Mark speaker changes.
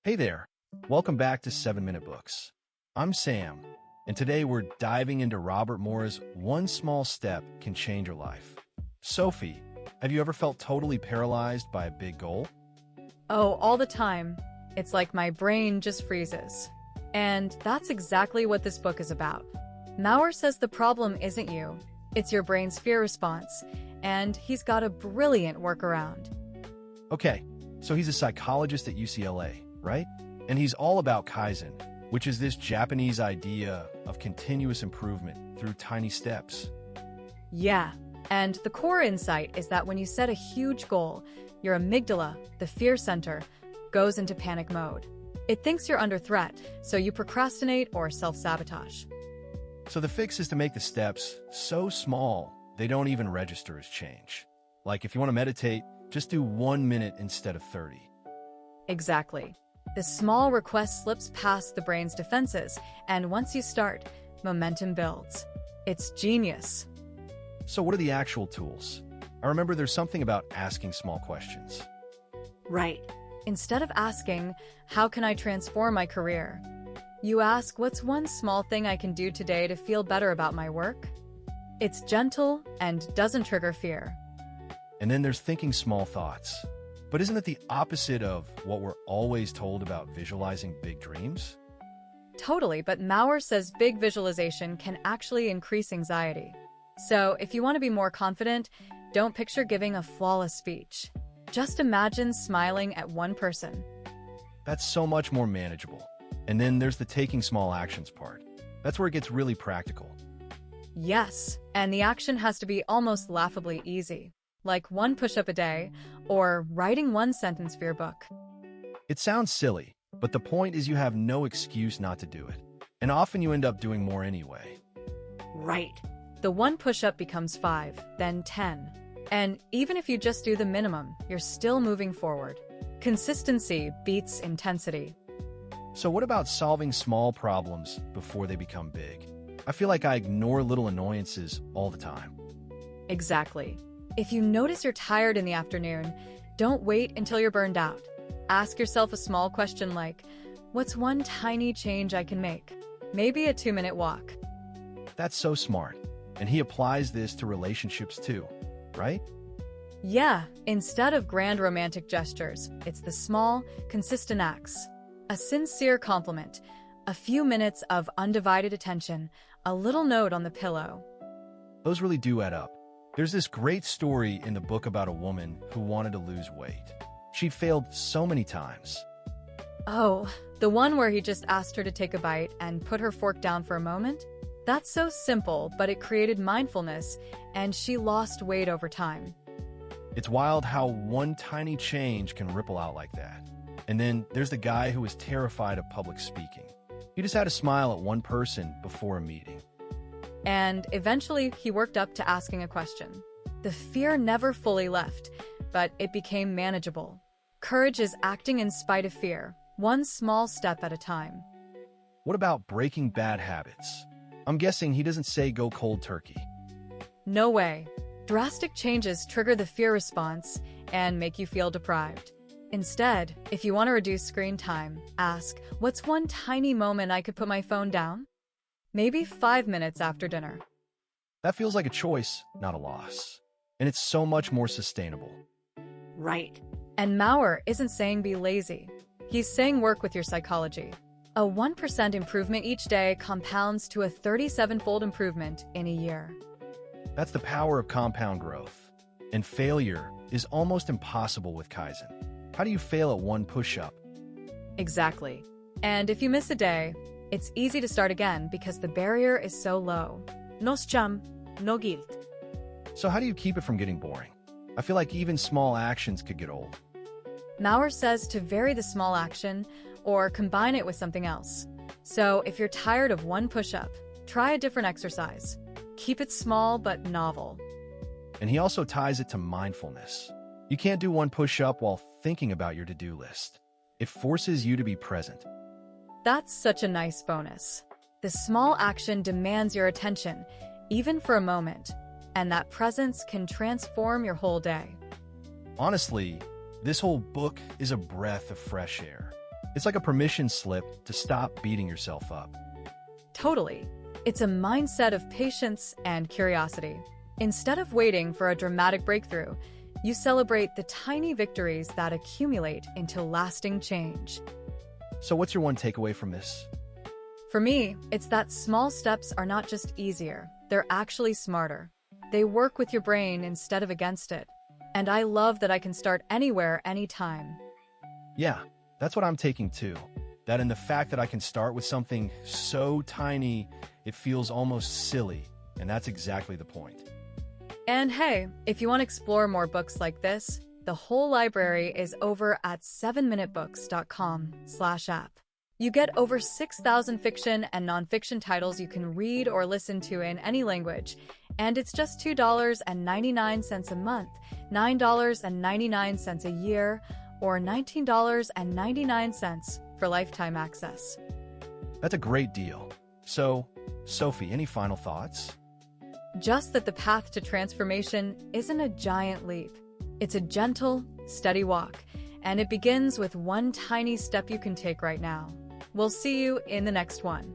Speaker 1: Hey there, welcome back to 7-Minute Books. I'm Sam, and today we're diving into Robert Maurer's One Small Step Can Change Your Life. Sophie, have you ever felt totally paralyzed by a big goal?
Speaker 2: Oh, all the time. It's like my brain just freezes. And that's exactly what this book is about. Maurer says the problem isn't you, it's your brain's fear response, and he's got a brilliant workaround.
Speaker 1: Okay, so he's a psychologist at UCLA, right? And he's all about kaizen, which is this Japanese idea of continuous improvement through tiny steps.
Speaker 2: Yeah, and the core insight is that when you set a huge goal, your amygdala, the fear center, goes into panic mode. It thinks you're under threat, so you procrastinate or self-sabotage.
Speaker 1: So the fix is to make the steps so small they don't even register as change. Like if you want to meditate, just do 1 minute instead of 30.
Speaker 2: Exactly. The small request slips past the brain's defenses, and once you start, momentum builds. It's genius.
Speaker 1: So what are the actual tools? I remember there's something about asking small questions.
Speaker 2: Right. Instead of asking, how can I transform my career? You ask, what's one small thing I can do today to feel better about my work? It's gentle and doesn't trigger fear.
Speaker 1: And then there's thinking small thoughts. But isn't it the opposite of what we're always told about visualizing big dreams?
Speaker 2: Totally, but Maurer says big visualization can actually increase anxiety. So if you want to be more confident, don't picture giving a flawless speech. Just imagine smiling at one person.
Speaker 1: That's so much more manageable. And then there's the taking small actions part. That's where it gets really practical.
Speaker 2: Yes, and the action has to be almost laughably easy, like 1 push-up a day or writing 1 sentence for your book.
Speaker 1: It sounds silly, but the point is you have no excuse not to do it. And often you end up doing more anyway.
Speaker 2: Right. The 1 push-up becomes 5, then 10. And even if you just do the minimum, you're still moving forward. Consistency beats intensity.
Speaker 1: So what about solving small problems before they become big? I feel like I ignore little annoyances all the time.
Speaker 2: Exactly. If you notice you're tired in the afternoon, don't wait until you're burned out. Ask yourself a small question like, what's one tiny change I can make? Maybe a 2-minute walk.
Speaker 1: That's so smart. And he applies this to relationships too, right?
Speaker 2: Yeah, instead of grand romantic gestures, it's the small, consistent acts. A sincere compliment, a few minutes of undivided attention, a little note on the pillow.
Speaker 1: Those really do add up. There's this great story in the book about a woman who wanted to lose weight. She'd failed so many times.
Speaker 2: Oh, the one where he just asked her to take a bite and put her fork down for a moment? That's so simple, but it created mindfulness, and she lost weight over time.
Speaker 1: It's wild how one tiny change can ripple out like that. And then there's the guy who was terrified of public speaking. He just had to smile at one person before a meeting.
Speaker 2: And eventually, he worked up to asking a question. The fear never fully left, but it became manageable. Courage is acting in spite of fear, one small step at a time.
Speaker 1: What about breaking bad habits? I'm guessing he doesn't say go cold turkey.
Speaker 2: No way. Drastic changes trigger the fear response and make you feel deprived. Instead, if you want to reduce screen time, ask, what's one tiny moment I could put my phone down? Maybe 5 minutes after dinner.
Speaker 1: That feels like a choice, not a loss. And it's so much more sustainable.
Speaker 2: Right. And Maurer isn't saying be lazy. He's saying work with your psychology. A 1% improvement each day compounds to a 37-fold improvement in a year.
Speaker 1: That's the power of compound growth. And failure is almost impossible with kaizen. How do you fail at 1 push-up?
Speaker 2: Exactly. And if you miss a day, it's easy to start again because the barrier is so low. No shame, no guilt.
Speaker 1: So how do you keep it from getting boring? I feel like even small actions could get old.
Speaker 2: Maurer says to vary the small action or combine it with something else. So if you're tired of 1 push-up, try a different exercise. Keep it small but novel.
Speaker 1: And he also ties it to mindfulness. You can't do 1 push-up while thinking about your to-do list. It forces you to be present.
Speaker 2: That's such a nice bonus. The small action demands your attention, even for a moment, and that presence can transform your whole day.
Speaker 1: Honestly, this whole book is a breath of fresh air. It's like a permission slip to stop beating yourself up.
Speaker 2: Totally. It's a mindset of patience and curiosity. Instead of waiting for a dramatic breakthrough, you celebrate the tiny victories that accumulate into lasting change.
Speaker 1: So what's your one takeaway from this?
Speaker 2: For me, it's that small steps are not just easier, they're actually smarter. They work with your brain instead of against it. And I love that I can start anywhere, anytime.
Speaker 1: Yeah, that's what I'm taking too. That in the fact that I can start with something so tiny, it feels almost silly. And that's exactly the point.
Speaker 2: And hey, if you want to explore more books like this, the whole library is over at 7minutebooks.com/app. You get over 6,000 fiction and nonfiction titles you can read or listen to in any language, and it's just $2.99 a month, $9.99 a year, or $19.99 for lifetime access.
Speaker 1: That's a great deal. So, Sophie, any final thoughts?
Speaker 2: Just that the path to transformation isn't a giant leap. It's a gentle, steady walk, and it begins with one tiny step you can take right now. We'll see you in the next one.